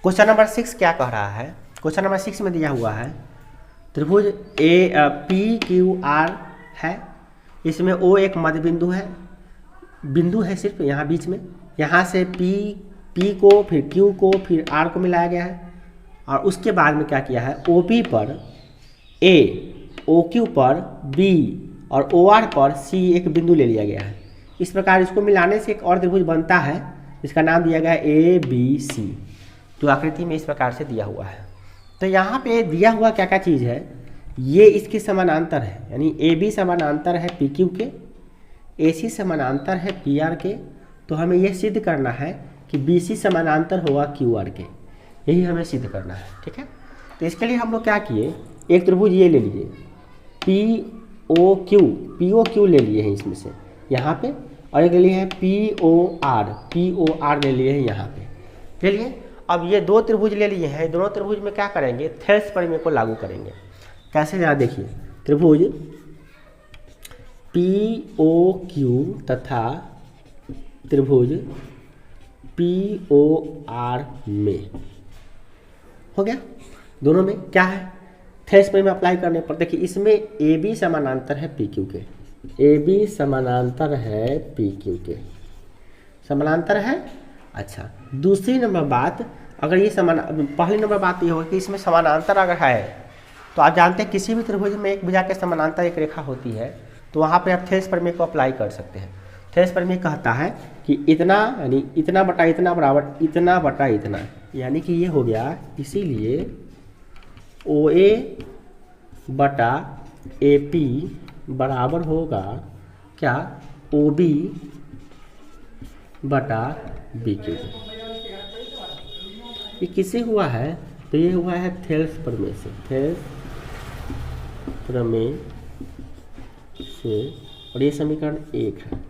Question number 6 क्या कह रहा है? क्वेश्चन नंबर 6 में दिया हुआ है त्रिभुज पी क्यू आर है, इसमें ओ एक मध्य बिंदु है सिर्फ यहाँ बीच में, यहाँ से पी को फिर क्यू को फिर आर को मिलाया गया है, और उसके बाद में क्या किया है, ओ पी पर ए, ओ क्यू पर बी और ओ आर पर सी एक बिंदु ले लिया गया है। इस प्रकार इसको मिलाने से एक और त्रिभुज बनता है, इसका नाम दिया गया है ए बी सी। तो आकृति में इस प्रकार से दिया हुआ है। तो यहाँ पे दिया हुआ क्या क्या चीज़ है, ये इसके समानांतर है, यानी ए बी समानांतर है पी क्यू के, ए सी समानांतर है पी आर के। तो हमें यह सिद्ध करना है कि बी सी समानांतर होगा क्यू आर के, यही हमें सिद्ध करना है। ठीक है, तो इसके लिए हम लोग क्या किए, एक त्रिभुज ये ले लीजिए पी ओ क्यू ले लिए हैं इसमें से यहाँ पे, और एक ले लिए हैं पी ओ आर ले लिए हैं यहाँ पे ले लिए। अब ये दो त्रिभुज ले लिए हैं, दोनों त्रिभुज में क्या करेंगे, थेल्स प्रमेय को लागू करेंगे। कैसे जरा देखिए, त्रिभुज पी ओ क्यू तथा त्रिभुज पी ओ आर में हो गया, दोनों में क्या है, थेल्स प्रमेय में अप्लाई करने पर देखिए इसमें ए बी समानांतर है पी क्यू के, ए बी समानांतर है पी क्यू के, समानांतर है। अच्छा, दूसरी नंबर बात, अगर ये पहली नंबर बात ये हो कि इसमें समानांतर अगर है, तो आप जानते हैं किसी भी त्रिभुज में एक भुजा के समानांतर एक रेखा होती है, तो वहाँ पे आप थेल्स प्रमेय को अप्लाई कर सकते हैं। थेल्स प्रमेय कहता है कि इतना यानी इतना बटा इतना बराबर इतना बटा इतना, यानी कि ये हो गया, इसीलिए ओ ए बटा ए पी बराबर होगा क्या, ओ बी बटा बी क्यू। ये किससे हुआ है, तो ये हुआ है थेल्स प्रमेय से, थेल्स प्रमेय से, और ये समीकरण 1 है।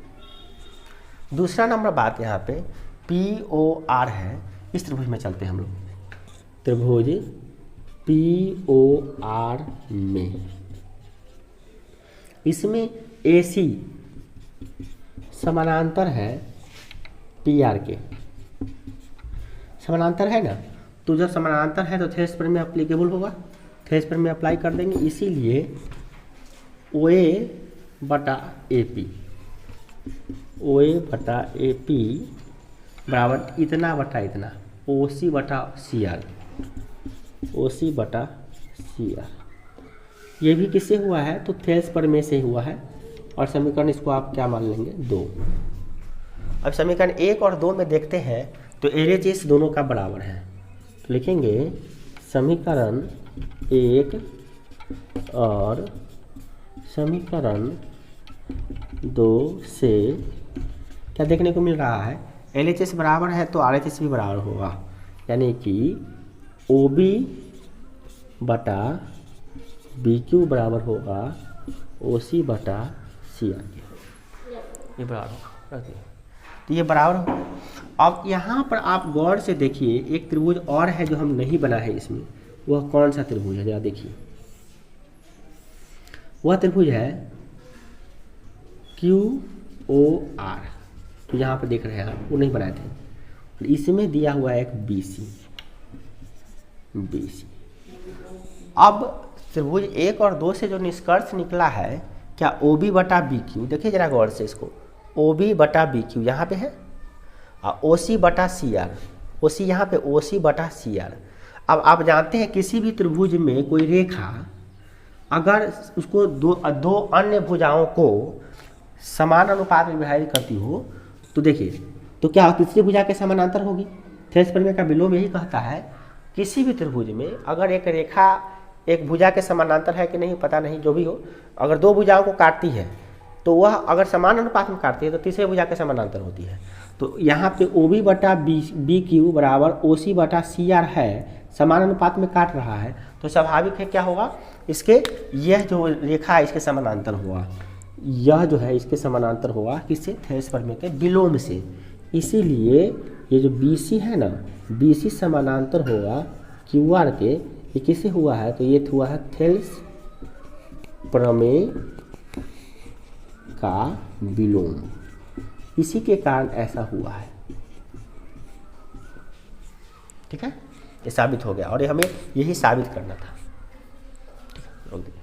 दूसरा नंबर बात यहाँ पे पी ओ आर है, इस त्रिभुज में चलते हैं हम लोग, त्रिभुज पी ओ आर में, इसमें ए सी समानांतर है पी आर के, समानांतर है ना, तो जब समानांतर है तो थेल्स प्रमेय एप्लीकेबल होगा, थेल्स प्रमेय अप्लाई कर देंगे, इसीलिए ओ ए बटा ए पी, ओ ए बटा ए पी बराबर इतना बटा इतना, ओ सी बटा सी आर, ओ सी बटा सी आर। ये भी किससे हुआ है, तो थेल्स प्रमेय से हुआ है, और समीकरण इसको आप क्या मान लेंगे, 2। अब समीकरण 1 और 2 में देखते हैं तो एलएचएस दोनों का बराबर है, तो लिखेंगे समीकरण 1 और समीकरण 2 से क्या देखने को मिल रहा है, एलएचएस बराबर है तो आरएचएस भी बराबर होगा, यानी कि ओ बी बटा बी क्यू बराबर होगा ओ सी बटा सी आर के, ये बराबर होगा, तो ये बराबर होगा। अब यहाँ पर आप गौर से देखिए, एक त्रिभुज और है जो हम नहीं बना है इसमें, वह कौन सा त्रिभुज है, जरा देखिए, वह त्रिभुज है क्यू ओ आर, तो यहाँ पर देख रहे हैं आप, वो नहीं बनाए थे, और इसमें दिया हुआ है एक बी सी। अब त्रिभुज 1 और 2 से जो निष्कर्ष निकला है, क्या ओ बी बटा बी क्यू, देखिए जरा गौर से इसको, ओ बी बटा बी क्यू यहाँ पे है, और ओ सी बटा सी आर, ओ सी यहाँ पे ओ सी बटा सी आर। अब आप जानते हैं किसी भी त्रिभुज में कोई रेखा अगर उसको दो अन्य भुजाओं को समान अनुपात में विभाजित करती हो, तो देखिए तो क्या तीसरी भुजा के समानांतर होगी। थेल्स प्रमेय का विलोम यही कहता है, किसी भी त्रिभुज में अगर एक रेखा एक भुजा के समानांतर है कि नहीं पता नहीं, जो भी हो, अगर दो भुजाओं को काटती है तो वह अगर समान अनुपात में काटती है तो तीसरे भुजा के समानांतर होती है। तो यहाँ पे ओ बी बटा बी क्यू बराबर ओ सी बटा सी आर है, समान अनुपात में काट रहा है, तो स्वाभाविक है क्या होगा, इसके यह जो रेखा है इसके समानांतर होगा, यह जो है इसके समानांतर होगा, किससे, थेल्स प्रमेय के विलोम से। इसीलिए ये जो बी सी है ना, बी सी समानांतर होगा क्यू आर के, ये किससे हुआ है, तो ये हुआ है थेल्स प्रमेय का विलोम, इसी के कारण ऐसा हुआ है। ठीक है, ये साबित हो गया और ये हमें यही साबित करना था। ठीक है, रोक दीजिए।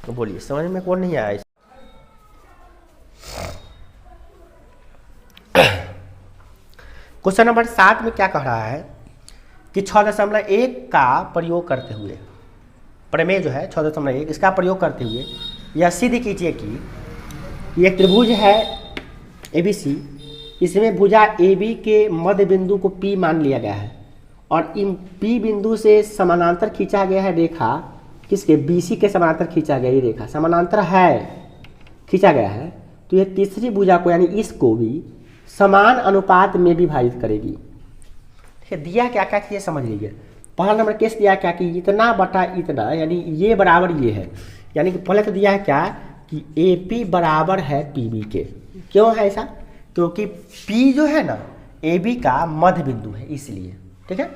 तो बोलिए, समझ में कौन नहीं आया? क्वेश्चन नंबर 7 में क्या कह रहा है कि 6.1 का प्रयोग करते हुए, प्रमेय जो है 6.1 इसका प्रयोग करते हुए यह सिद्ध कीजिए कि एक त्रिभुज है ABC, इसमें भुजा AB के मध्य बिंदु को P मान लिया गया है और इन P बिंदु से समानांतर खींचा गया है रेखा, किसके? BC के समानांतर खींचा गया, ये रेखा समानांतर है, खींचा गया है, तो यह तीसरी भुजा को यानी इसको भी समान अनुपात में विभाजित करेगी। ठीक है, दिया क्या क्या कि ये समझ लीजिए। पहला नंबर केस दिया क्या कि इतना बटा इतना, यानी ये बराबर ये है, यानी कि पहले तो दिया है क्या कि AP बराबर है PB के। क्यों है ऐसा? क्योंकि P जो है ना AB का मध्य बिंदु है, इसलिए। ठीक है,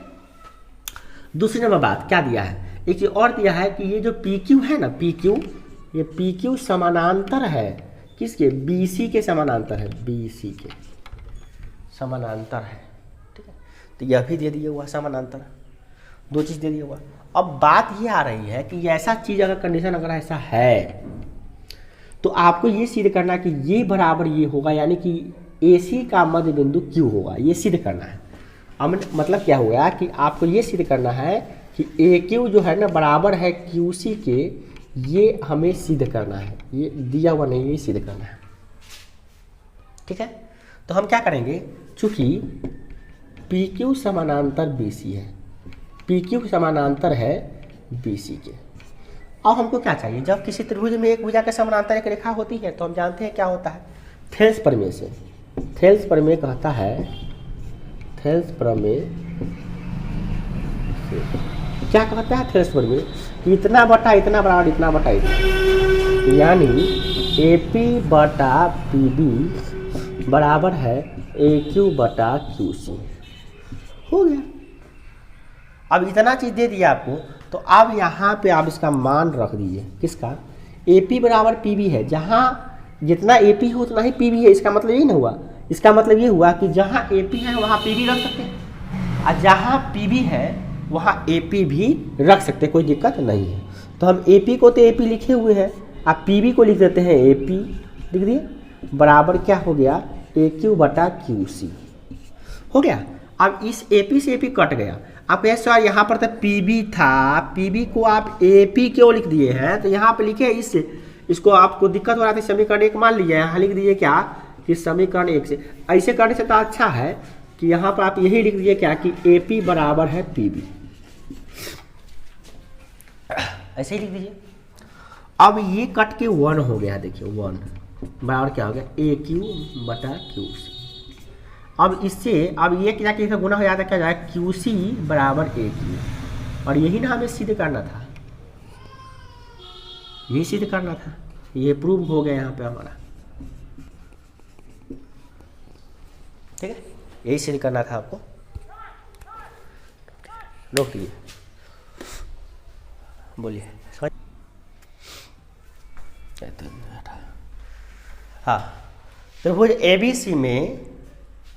दूसरी नंबर बात क्या दिया है, एक चीज और दिया है कि ये जो PQ है ना, PQ, ये PQ समानांतर है किसके? BC के समानांतर है, BC के समानांतर है। ठीक है, तो यह भी दे दिया हुआ समानांतर, दो चीज दे दिया हुआ। अब बात ये आ रही है कि ऐसा चीज अगर कंडीशन अगर ऐसा है तो आपको ये सिद्ध करना कि ये बराबर ये होगा, यानी कि AC का मध्य बिंदु Q होगा, ये सिद्ध करना है। अब मतलब क्या होगा कि आपको ये सिद्ध करना है कि AQ जो है ना बराबर है QC के, ये हमें सिद्ध करना है, ये दिया हुआ नहीं, ये सिद्ध करना है। ठीक है, तो हम क्या करेंगे, चूंकि PQ समानांतर BC है, PQ समानांतर है BC के। अब हमको क्या चाहिए, जब किसी त्रिभुज में एक भुजा के समानांतर एक रेखा होती है तो हम जानते हैं क्या होता है, थेल्स प्रमेय से। थेल्स प्रमेय कहता है, थेल्स प्रमेय क्या कहता है? थेल्स प्रमेय कि इतना बटा इतना बराबर इतना बटा इतना, यानी AP बटा PB बराबर है AQ बटा QC। हो गया। अब इतना चीज दे दिया आपको, तो अब यहाँ पे आप इसका मान रख दीजिए, किसका? AP बराबर PB है, जहाँ जितना AP हो उतना ही PB है। इसका मतलब ये ना हुआ, इसका मतलब ये हुआ कि जहाँ AP है वहाँ PB रख सकते हैं और जहाँ PB है वहाँ AP भी रख सकते हैं, कोई दिक्कत नहीं है। तो हम AP को तो AP लिखे हुए हैं, आप PB को लिख देते हैं AP, लिख दिए, बराबर क्या हो गया? AQ बटा QC हो गया। अब इस AP से AP कट गया। आप ये सवाल यहाँ पर तो PB था, PB को आप AP क्यों लिख दिए हैं? तो यहाँ पे लिखे इसको आपको दिक्कत हो रहा था, समीकरण 1 मान लीजिए, यहाँ लिख दीजिए क्या कि समीकरण 1 से। ऐसे करने से तो अच्छा है कि यहाँ पर आप यही लिख दीजिए क्या कि AP बराबर है PB, ऐसे ही लिख दीजिए। अब ये कट के 1 हो गया, देखिए 1 बराबर क्या हो गया? AQ बटा QC। अब इससे अब ये क्या कि गुना हो जाता है, क्या जाएगा? QC बराबर AQ, और यही ना हमें सिद्ध करना था, यही सिद्ध करना था, ये प्रूव हो गया यहाँ पे हमारा। ठीक है, यही सिद्ध करना था आपको। रोक दीजिए, बोलिए। हाँ, त्रिभुज ABC में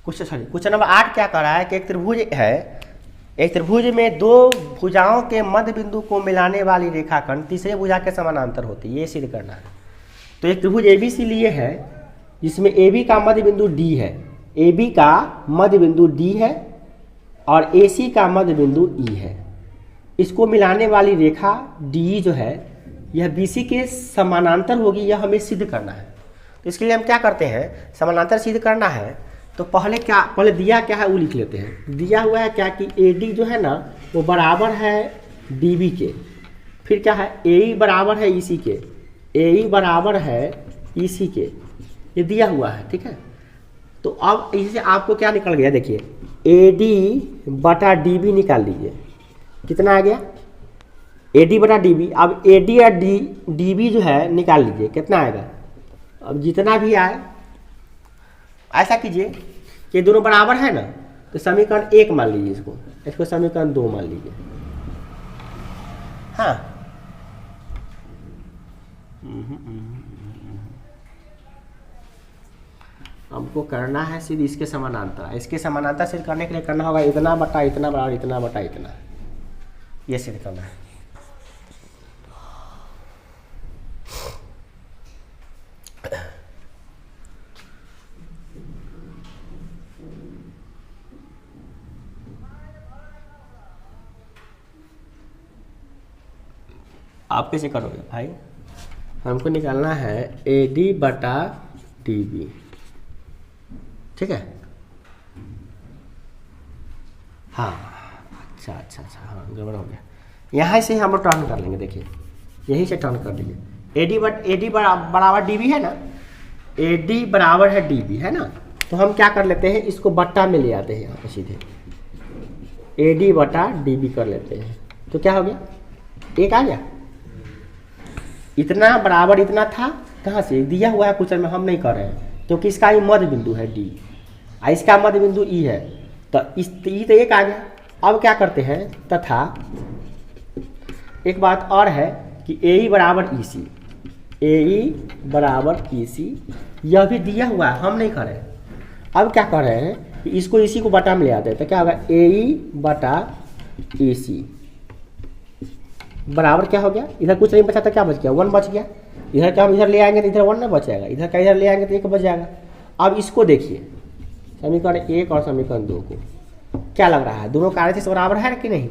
कुछ नंबर 8 क्या कर रहा है कि एक त्रिभुज है, एक त्रिभुज में दो भुजाओं के मध्य बिंदु को मिलाने वाली रेखाखंड तीसरे भुजा के समानांतर होती है, ये सिद्ध करना है। तो एक त्रिभुज ABC लिए है जिसमें AB का मध्य बिंदु D है, AB का मध्य बिंदु D है और AC का मध्य बिंदु E है। इसको मिलाने वाली रेखा DE जो है यह BC के समानांतर होगी, यह हमें सिद्ध करना है। तो इसके लिए हम क्या करते हैं, समानांतर सिद्ध करना है तो पहले दिया क्या है वो लिख लेते हैं। दिया हुआ है क्या कि AD जो है ना वो बराबर है DB के, फिर क्या है AE बराबर है EC के, AE बराबर है EC के, ये दिया हुआ है। ठीक है, तो अब इससे आपको क्या निकल गया, देखिए AD बटा DB निकाल लीजिए, कितना आ गया? AD बटा DB। अब AD या DB जो है निकाल लीजिए, कितना आएगा? अब जितना भी आए ऐसा कीजिए कि दोनों बराबर है ना, तो समीकरण 1 मान लीजिए, इसको समीकरण 2 मान लीजिए। हाँ, हमको करना है सिर्फ इसके समानांतर। इसके समानांतर सिद्ध करने के लिए करना होगा इतना बटा इतना बराबर इतना बटा इतना, ये सिद्ध करना है। आप कैसे करोगे भाई? हमको निकालना है AD बटा DB, ठीक है। हाँ अच्छा अच्छा अच्छा, हाँ गड़बड़ हो गया। यहाँ से हम लोग टर्न कर लेंगे, देखिए यहीं से टर्न कर लीजिए। AD बराबर DB है ना, AD बराबर है DB है ना, तो हम क्या कर लेते हैं, इसको बट्टा में ले आते हैं यहाँ पे सीधे, AD बटा DB कर लेते हैं। तो क्या हो गया, एक आ गया। इतना बराबर इतना था, कहाँ से दिया हुआ है क्वेश्चन में, हम नहीं कर रहे हैं क्योंकि इसका ही मध्य बिंदु है D, इसका मध्य बिंदु E है, तो इस E तो एक आ गया। अब क्या करते हैं, तथा एक बात और है कि AE बराबर EC, AE बराबर EC, यह भी दिया हुआ है, हम नहीं कर रहे हैं। अब क्या कर रहे हैं कि इसको इसी को बटा में ले आते हैं, तो क्या होगा AE बटा EC बराबर क्या हो गया, इधर कुछ नहीं बचा था, क्या बच गया 1 बच गया। इधर क्या हम इधर ले आएंगे तो इधर 1 ना बच जाएगा, इधर का इधर ले आएंगे तो 1 बच जाएगा। अब इसको देखिए समीकरण 1 और समीकरण 2 को क्या लग रहा है, दोनों का RHS बराबर है कि नहीं।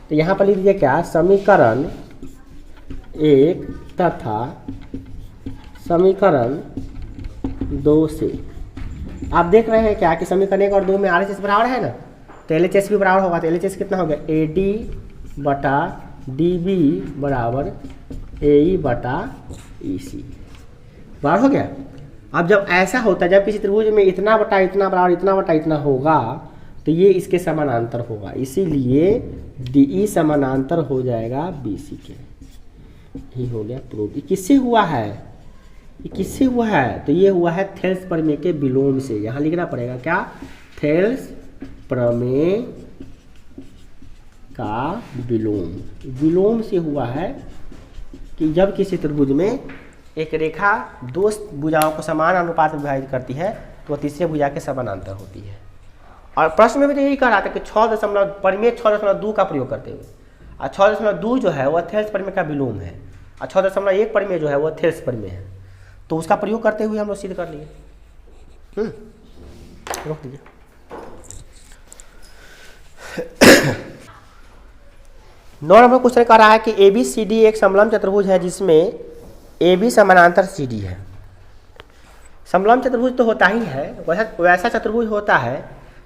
तो यहाँ पर लिख दीजिए क्या, समीकरण 1 तथा समीकरण 2 से आप देख रहे हैं क्या कि समीकरण 1 और 2 में RHS बराबर है ना, तो LHS भी बराबर होगा। तो LHS कितना हो गया, AD बटा DB बराबर AE बटा EC बराबर हो गया। अब जब ऐसा होता है, जब किसी त्रिभुज में इतना बटा इतना बराबर इतना बटा इतना होगा, तो ये इसके समानांतर होगा, इसीलिए DE समानांतर हो जाएगा BC के। ये हो गया प्रूफ। ये किससे हुआ है, ये किससे हुआ है, तो ये हुआ है थेल्स प्रमेय के विलोम से। यहाँ लिखना पड़ेगा क्या, थेल्स प्रमेय का विलोम, विलोम से हुआ है कि जब किसी त्रिभुज में एक रेखा दो भुजाओं को समान अनुपात में विभाजित करती है तो वह तीसरे भुजा के समानांतर होती है। और प्रश्न में भी तो यही कह रहा था कि 6 परिमेय 6.2 का प्रयोग करते हुए, और 6.2 जो है वह थेल्स प्रमेय का विलोम है, और 6.1 परिमेय जो है वह थेल्स प्रमेय है, तो उसका प्रयोग करते हुए हम लोग सिद्ध कर लिए। रोक दीजिए। नौ नंबर क्वेश्चन कह रहा है कि ABCD एक समलंब चतुर्भुज है जिसमें AB समानांतर CD है। समलंब चतुर्भुज तो होता ही है, वैसा चतुर्भुज होता है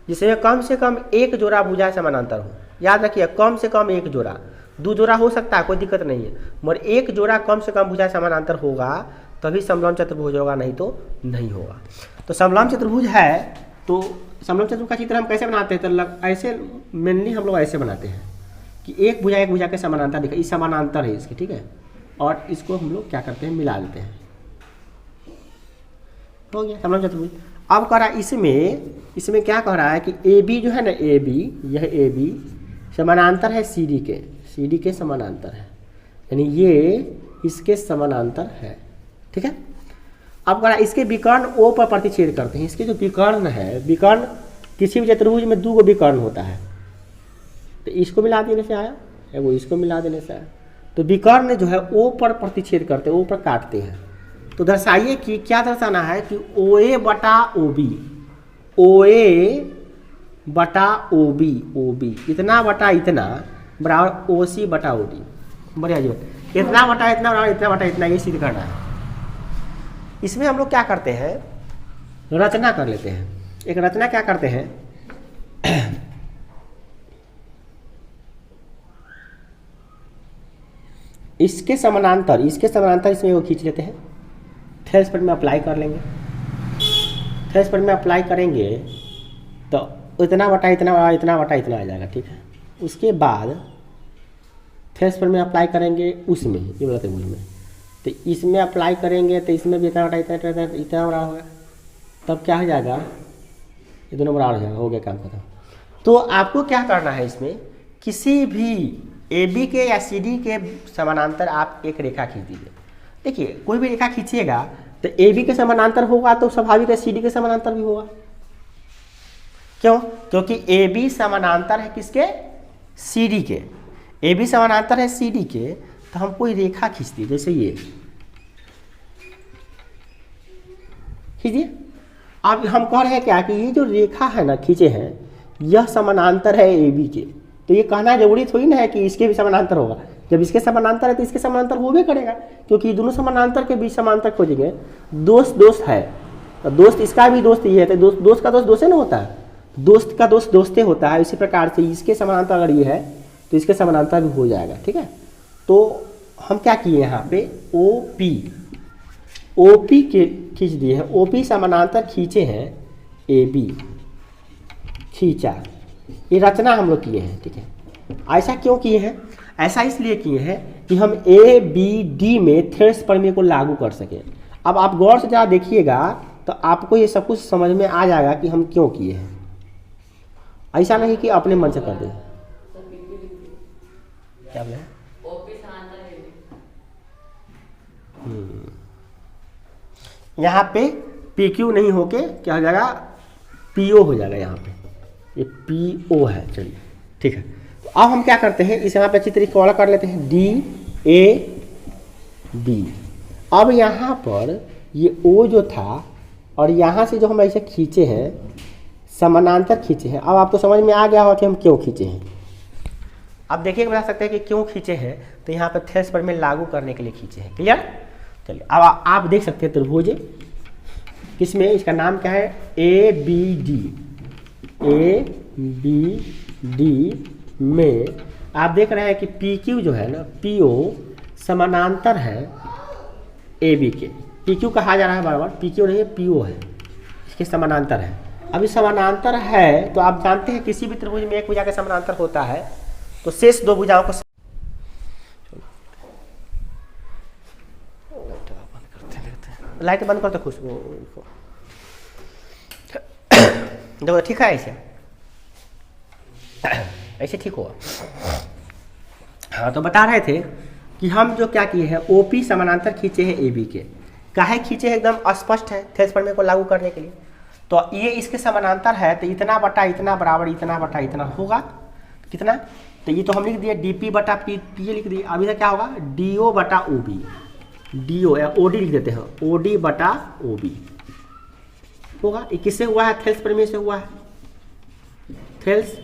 जिसमें कम से कम एक जोड़ा भुजा समानांतर हो। याद रखिए, कम से कम एक जोड़ा, 2 जोड़ा हो सकता है, कोई दिक्कत नहीं है, मगर एक जोड़ा कम से कम भुजा समानांतर होगा तभी समलंब चतुर्भुज होगा, नहीं तो नहीं होगा। तो समलंब चतुर्भुज है, तो समलंब चतुर्भुज का चित्र हम कैसे बनाते हैं, तो ऐसे मेनली हम लोग ऐसे बनाते हैं कि एक भुजा के समानांतर दिखा, इस समानांतर है इसके, ठीक है, और इसको हम लोग क्या करते हैं, मिला देते हैं, हो गया समलंब चतुर्भुज। अब कह रहा है इसमें क्या कह रहा है कि AB जो है ना, यह AB समानांतर है CD के समानांतर है, यानी ये इसके समानांतर है, ठीक है। अब कह रहा है इसके विकर्ण O पर प्रतिच्छेद करते हैं। इसके जो विकर्ण है, विकर्ण किसी भी चतुर्भुज में 2 विकर्ण होता है, तो इसको मिला देने से आया, वो इसको मिला देने से आया, तो विकर्ण जो है O पर प्रतिच्छेद करते हैं, O पर काटते हैं। तो दर्शाइए कि क्या दर्शाना है कि OA बटा OB, OA बटा OB इतना बटा इतना बराबर OC बटा OD, बढ़िया जी, इतना बटा इतना बराबर इतना बटा इतना, ये सिद्ध करना है। इसमें हम लोग क्या करते हैं, रचना कर लेते हैं। एक रचना क्या करते हैं, इसके समानांतर इसमें वो खींच लेते हैं, थेल्स प्रमेय में अप्लाई कर लेंगे। थेल्स प्रमेय में अप्लाई करेंगे तो इतना बटा इतना आ जाएगा, ठीक है। उसके बाद थेल्स प्रमेय में अप्लाई करेंगे उसमें, ये बोला त्रिभुज में, तो इसमें अप्लाई करेंगे तो इसमें भी इतना बटा इतना बड़ा होगा, तब क्या हो जाएगा, ये दोनों बराबर हो जाएगा, हो गया काम खत्म। तो आपको क्या करना है, इसमें किसी भी AB के या CD के समानांतर आप एक रेखा खींच दीजिए। देखिए कोई भी रेखा खींचिएगा तो ए बी के समानांतर होगा तो स्वाभाविक है सी डी के समानांतर भी होगा। क्यों? क्योंकि ए बी समानांतर है किसके? सी डी के। ए बी समानांतर है सी डी के, तो हम कोई रेखा खींचती जैसे ये खींचिए। अब हम कह रहे हैं क्या कि ये जो रेखा है ना खींचे हैं यह समानांतर है ए बी के, तो ये कहना जरूरी थोड़ी ना है कि इसके भी समानांतर होगा। जब इसके समानांतर है तो इसके समानांतर होबे करेगा, क्योंकि दोनों समानांतर के बीच समानांतर खोजेंगे। दोस्त है तो दोस्त इसका भी दोस्त ये है, तो दोस्त का दोस्त दोस्ते ना होता है, दोस्त का दोस्त दोस्ते होता है। इसी प्रकार से इसके समानांतर अगर ये है तो इसके समानांतर भी हो जाएगा। ठीक है, तो हम क्या किए यहाँ पे ओ पी के खींच दिए हैं। ओ पी समानांतर खींचे हैं ए बी, खींचा, ये रचना हम लोग किए हैं। ठीक है, ऐसा क्यों किए हैं? ऐसा इसलिए किए हैं कि हम ए बी डी में थेल्स प्रमेय को लागू कर सकें। अब आप गौर से जरा देखिएगा तो आपको ये सब कुछ समझ में आ जाएगा कि हम क्यों किए हैं। ऐसा नहीं कि अपने मन से कर दें। क्या बोले? यहाँ पे पी क्यू नहीं होके क्या हो जाएगा? पी ओ हो जाएगा। यहाँ पे ये पी ओ है। चलिए ठीक है, तो अब हम क्या करते हैं, इसे यहाँ पे अच्छी तरीके वाला कर लेते हैं डी ए बी। अब यहाँ पर ये ओ जो था और यहाँ से जो हम ऐसे खींचे हैं समानांतर खींचे हैं। अब आपको समझ में आ गया होगा कि हम क्यों खींचे हैं। अब देखिए बता सकते हैं कि क्यों खींचे हैं, तो यहाँ पर थेल्स प्रमेय लागू करने के लिए खींचे हैं। क्लियर? चलिए अब आप देख सकते हैं त्रिभुज किसमें, इसका नाम क्या है? ए बी डी में आप देख रहे हैं कि पी क्यू जो है ना, पी ओ समानांतर है ए बी के। पी क्यू कहा जा रहा है बार, पी क्यू नहीं है, पी ओ है, इसके समानांतर है। अभी समानांतर है तो आप जानते हैं किसी भी त्रिभुज में एक भुजा के समानांतर होता है तो शेष दो भुजाओं को लाइट बंद करते खुश देखो ठीक है। ऐसे ठीक हुआ। हाँ, तो बता रहे थे कि हम जो क्या किए हैं ओपी समानांतर खींचे हैं ए बी के। काहे खींचे हैं? एकदम स्पष्ट है थेल्स प्रमेय को लागू करने के लिए। तो ये इसके समानांतर है तो इतना बटा इतना बराबर इतना बटा इतना होगा। कितना? तो ये तो हम लिख दिए डीपी बटा पी ये लिख दिए। अभी क्या होगा? डी ओ बटा ओ बी, डी ओ या ओ डी लिख देते हैं, ओ डी बटा ओ बी होगा। ये किससे हुआ है? थेल्स प्रमेय से हुआ है। थेल्स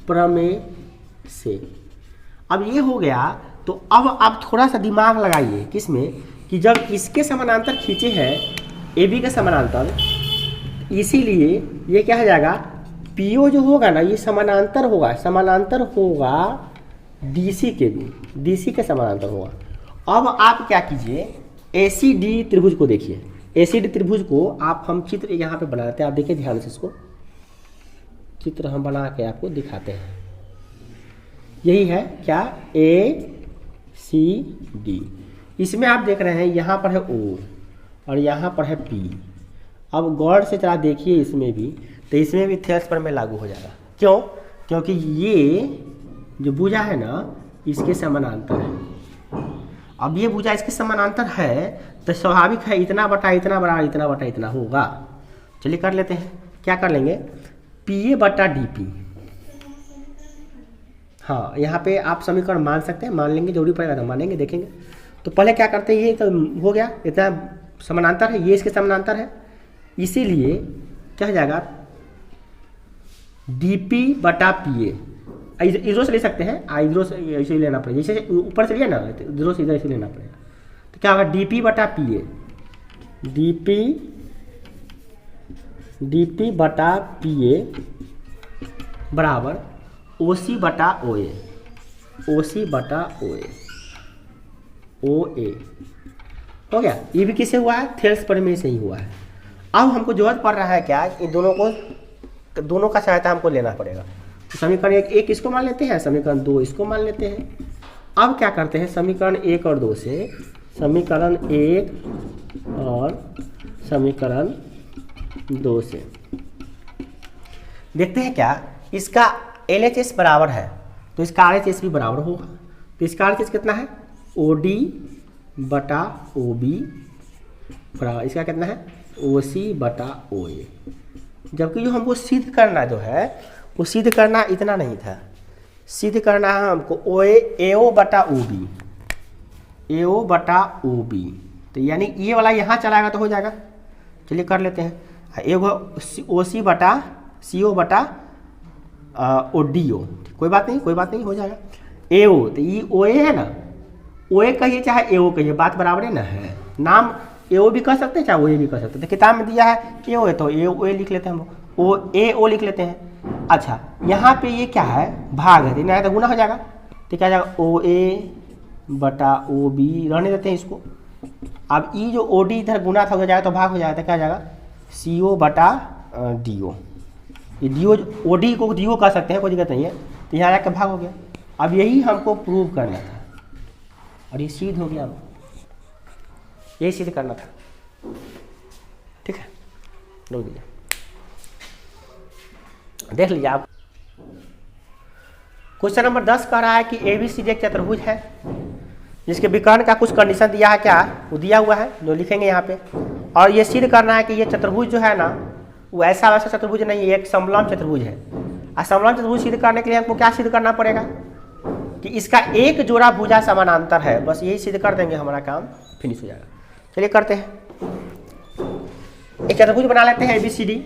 प्रमेय से अब ये हो गया। तो अब आप थोड़ा सा दिमाग लगाइए किसमें, कि जब इसके समानांतर खींचे हैं ए बी के समानांतर, इसीलिए ये क्या हो जाएगा? पी ओ जो होगा ना ये समानांतर होगा, समानांतर होगा डीसी के भी, डीसी के समानांतर होगा। अब आप क्या कीजिए, ए सी डी त्रिभुज को देखिए। ए सी डी त्रिभुज को आप हम चित्र यहाँ पे बना देते हैं। आप देखिए ध्यान से, इसको चित्र हम बना के आपको दिखाते हैं। यही है क्या? ए सी डी। इसमें आप देख रहे हैं यहाँ पर है ओ और यहाँ पर है पी। अब गौर से जरा देखिए इसमें भी, तो इसमें भी थेल्स प्रमेय लागू हो जाएगा। क्यों? क्योंकि ये जो भुजा है ना इसके समानांतर है। अब ये भुजा इसके समानांतर है तो स्वाभाविक है इतना बटा इतना बराबर इतना बटा इतना होगा। चलिए कर लेते हैं। क्या कर लेंगे? पी ए बटा डी पी। हाँ, यहाँ पे आप समीकरण मान सकते हैं, मान लेंगे, जरूरी पड़ेगा तो मानेंगे, देखेंगे। तो पहले क्या करते हैं, ये तो हो गया, इतना समानांतर है, ये इसके समानांतर है, इसीलिए क्या हो जाएगा? डी पी बटा पी ए। इधरों से ले सकते हैं, इधरों से ऐसे ही लेना पड़ेगा, जैसे ऊपर से लिया ना इधरों से इधर ऐसे लेना पड़ेगा। तो क्या होगा? डी पी बटा पी ए, डी पी बटा पी ए बराबर ओ सी बटा ओ ए, ओ सी बटा ओ ए, ओ ए हो गया। ये भी किससे हुआ है? थेल्स प्रमेय से ही हुआ है। अब हमको जरूरत पड़ रहा है क्या? इन दोनों का सहायता हमको लेना पड़ेगा। तो समीकरण एक इसको मान लेते हैं, समीकरण 2 इसको मान लेते हैं। अब क्या करते हैं? समीकरण 1 और 2 से, समीकरण 1 और समीकरण 2 से देखते हैं क्या इसका LHS बराबर है तो इसका RHS भी बराबर होगा। तो इसका RHS कितना है? OD बटा OB बराबर इसका कितना है ओ सी बटा ओ ए। जबकि जो हमको सिद्ध करना जो है वो सिद्ध करना इतना नहीं था, सिद्ध करना है हमको ओ ए ओ बटा ओ बी, ए ओ बटा ओ बी। तो यानी ये वाला यहाँ चलाएगा तो हो जाएगा। चलिए कर लेते हैं। एगो ओ सी बटा सी ओ बटा ओ डी ओ, कोई बात नहीं, कोई बात नहीं, हो जाएगा। ए ओ तो ये ओ ए है ना, ओ ए कहिए चाहे ए ओ कहिए, बात बराबर है ना है। नाम ए ओ भी कह सकते हैं चाहे ओ ए भी कह सकते हैं। तो किताब में दिया है ए ओ है तो ए ओ ए लिख लेते हैं हम लोग, ओ ए ओ लिख लेते हैं। अच्छा यहाँ पे ये क्या है भाग है, नहीं तो गुना हो जाएगा। तो क्या जाएगा ओ ए बटा ओ बी, रहने देते हैं इसको। अब ये जो ओ डी इधर गुना था हो जाएगा तो भाग हो जाएगा, तो क्या जाएगा सी ओ बटा डी ओ। ये डी ओ ओ डी को डी ओ कह सकते हैं, कोई दिक्कत नहीं है। तो यहाँ जाकर भाग हो गया। अब यही हमको प्रूव करना था और ये सिद्ध हो गया, यही सिद्ध करना था। ठीक है, रोक दीजिए, देख लीजिए आप। क्वेश्चन नंबर 10 कह रहा है कि ABCD एक चतुर्भुज है जिसके विकर्ण का कुछ कंडीशन दिया है, क्या वो दिया हुआ है जो लिखेंगे यहाँ पे। और ये सिद्ध करना है कि ये चतुर्भुज जो है ना वो ऐसा वैसा चतुर्भुज नहीं है, एक समलंब चतुर्भुज है। और समलंब चतुर्भुज सिद्ध करने के लिए हमको क्या सिद्ध करना पड़ेगा कि इसका एक जोड़ा भुजा समानांतर है। बस यही सिद्ध कर देंगे, हमारा काम फिनिश हो जाएगा। चलिए करते हैं, एक चतुर्भुज बना लेते हैं ABCD।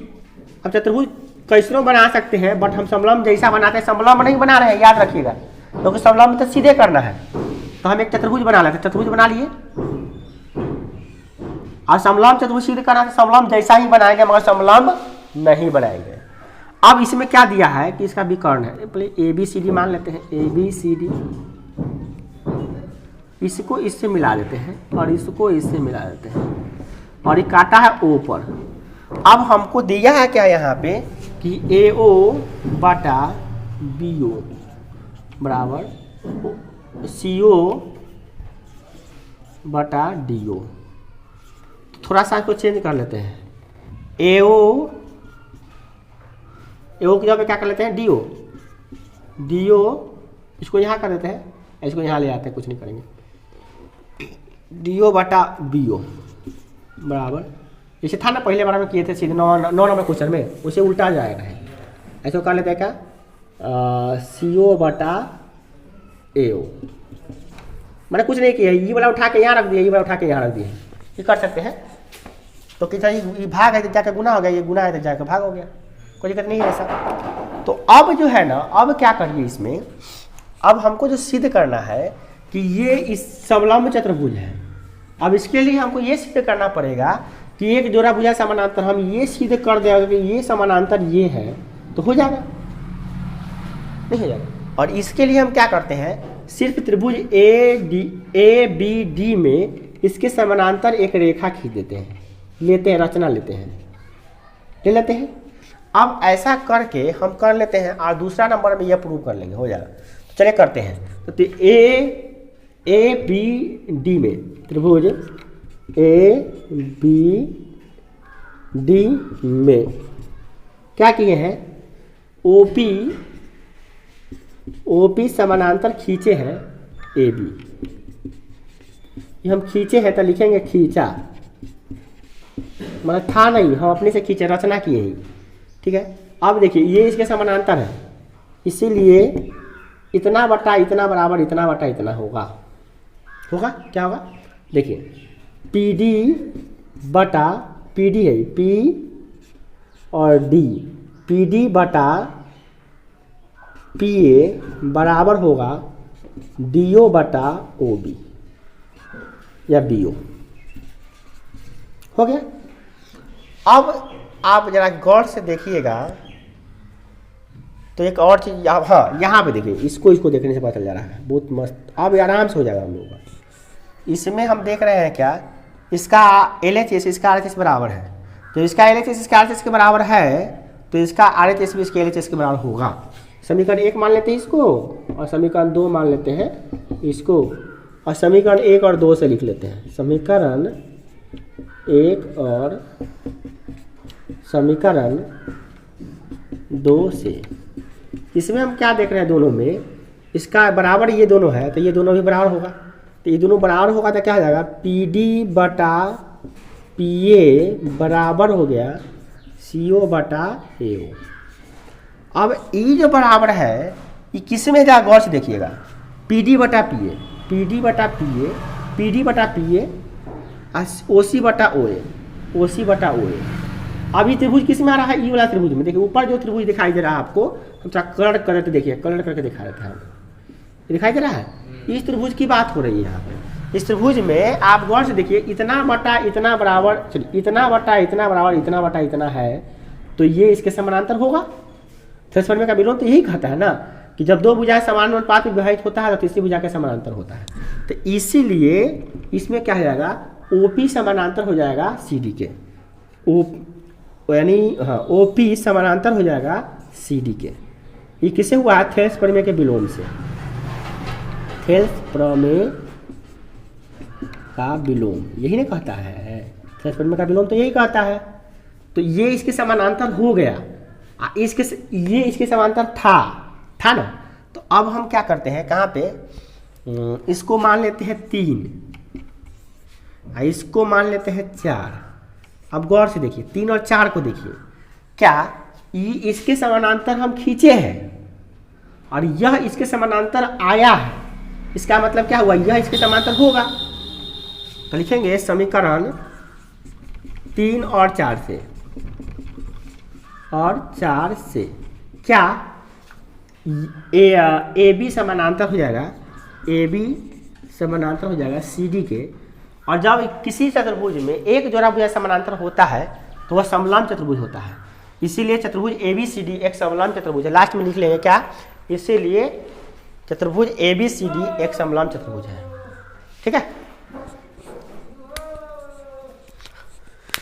अब चतुर्भुज कैसनों बना सकते हैं, बट हम समलंब जैसा बनाते हैं, समलंब नहीं बना रहे हैं, याद रखिएगा, क्योंकि समलंब तो सीधे करना है। तो हम एक चतुर्भुज बना लेते हैं, चतुर्भुज बना लिए और समलंब चतुर्भुज सिद्ध करना है, समलंब जैसा ही बनाएंगे मगर समलंब नहीं बनाएंगे। अब इसमें क्या दिया है कि इसका विकर्ण है, पहले ABCD मान लेते हैं, ABCD, इसको इससे मिला देते हैं और इसको इससे मिला देते हैं और ये काटा है O पर। अब हमको दिया है क्या यहाँ पे कि AO बटा BO बराबर CO बटा DO। थोड़ा सा इसको चेंज कर लेते हैं, AO की जगह पे क्या कर लेते हैं DO, इसको यहाँ कर देते हैं, इसको यहाँ ले आते हैं, कुछ नहीं करेंगे। DO बटा BO बराबर जैसे था ना पहले बार में किए थे सीधे 9 नंबर क्वेश्चन में, उसे उल्टा जाएगा है। ऐसे कर लेते हैं क्या CO बटा AO, मैंने कुछ नहीं किया, ये वाला उठा के यहाँ रख दिया, ये वाला उठा के यहाँ रख दिया, ये कर सकते हैं। तो कितना ये भाग है तो जाकर गुना हो गया, ये गुना है तो जाकर भाग हो गया, कोई दिक्कत नहीं है ऐसा। तो अब जो है ना, अब क्या करिए इसमें, अब हमको जो सिद्ध करना है कि ये इस समलंब चतुर्भुज है। अब इसके लिए हमको ये सिद्ध करना पड़ेगा कि एक जोड़ा भुजा समानांतर, हम ये सिद्ध कर देंगे कि ये समानांतर ये है तो हो जाएगा, नहीं हो जाएगा। और इसके लिए हम क्या करते हैं, सिर्फ त्रिभुज ABD में इसके समानांतर एक रेखा खींच देते हैं, लेते हैं, रचना लेते हैं, ले लेते हैं। अब ऐसा करके हम कर लेते हैं और दूसरा नंबर में यह प्रूव कर लेंगे, हो जाएगा। तो चलिए करते हैं। तो ABD में त्रिभुज ABD में क्या किए हैं, OP समानांतर खींचे हैं AB, ये हम खींचे हैं तो लिखेंगे खींचा, मतलब था नहीं, हम अपने से खींचे, रचना किए ही, ठीक है। अब देखिए ये इसके समानांतर है, इसीलिए इतना बटा इतना बराबर इतना बटा इतना होगा क्या होगा, देखिए PD बटा PD है P और D, PD बटा PA बराबर होगा DO बटा OB या BO, हो गया। अब आप जरा गौर से देखिएगा तो एक और चीज़, हाँ यहाँ पे देखिए, इसको देखने से पता चल जा रहा है, बहुत मस्त, अब आराम से हो जाएगा हम लोगों का। इसमें हम देख रहे हैं क्या, इसका LHS इसका RHS बराबर है, तो इसका LHS इसका RHS के बराबर है, तो इसका RHS भी इसके LHS के बराबर होगा। समीकरण 1 मान लेते हैं इसको, और समीकरण 2 मान लेते हैं इसको, और समीकरण 1 और 2 से लिख लेते हैं, समीकरण 1 और समीकरण 2 से। इसमें हम क्या देख रहे हैं, दोनों में इसका बराबर ये दोनों है, तो ये दोनों भी बराबर होगा, तो ये दोनों बराबर होगा तो क्या हो जाएगा PD बटा पी ए बराबर हो गया सी ओ बटा ए ओ। अब ई जो बराबर है ये किस में जाएगा, गौर से देखिएगा, पी डी बटा पी ए, पी डी बटा पी ए, पी डी बटा पी ए, ओ सी बटा ओ ए, ओ सी बटा ओ ए। अभी त्रिभुज किस में आ रहा है, ई वाला त्रिभुज में। देखिए ऊपर जो त्रिभुज दिखाई दे रहा है आपको, हम थोड़ा कलर करके देखिए, कलर करके दिखा रहे थे हम, दिखाई दे रहा है। इस त्रिभुज की बात हो रही है यहाँ पे। इस त्रिभुज में आप गौर से देखिए, इतना बटा इतना बराबर, चलिए इतना बटा इतना बराबर इतना बटा इतना है, तो ये इसके समानांतर होगा। थ्रेसपर्मिया का विलोम तो यही कहता है ना कि जब दो भुजाएं समान अनुपात में विभाजित होता है तो तीसरी भुजा के समानांतर होता है। तो इसीलिए इसमें क्या हो जाएगा, ओपी समानांतर हो जाएगा सी डी के, यानी हाँ ओपी समानांतर हो जाएगा सी डी के। ये किससे हुआ है, थ्रेसपर्मिया के विलोम से। थ्रेसपर्मिया का विलोम यही नहीं कहता है, थ्रेसपर्मिया का विलोम तो यही कहता है। तो ये इसके समानांतर हो गया, ये इसके समानांतर था ना। तो अब हम क्या करते हैं, कहाँ पे, इसको मान लेते हैं 3, इसको मान लेते हैं 4। अब गौर से देखिए 3 और 4 को देखिए, क्या ये इसके समानांतर हम खींचे हैं और यह इसके समानांतर आया है, इसका मतलब क्या हुआ, यह इसके समानांतर होगा। तो लिखेंगे समीकरण 3 और 4 से, और 4 से क्या ए बी समानांतर हो जाएगा, ए बी समानांतर हो जाएगा सी डी के। और जब किसी चतुर्भुज में एक जोड़ा भुजा समानांतर होता है तो वह समलंब चतुर्भुज होता है। इसीलिए चतुर्भुज ए बी सी डी एक समलंब चतुर्भुज है। लास्ट में लिख लेंगे क्या, इसीलिए चतुर्भुज ए बी सी डी एक समलंब चतुर्भुज है। ठीक है।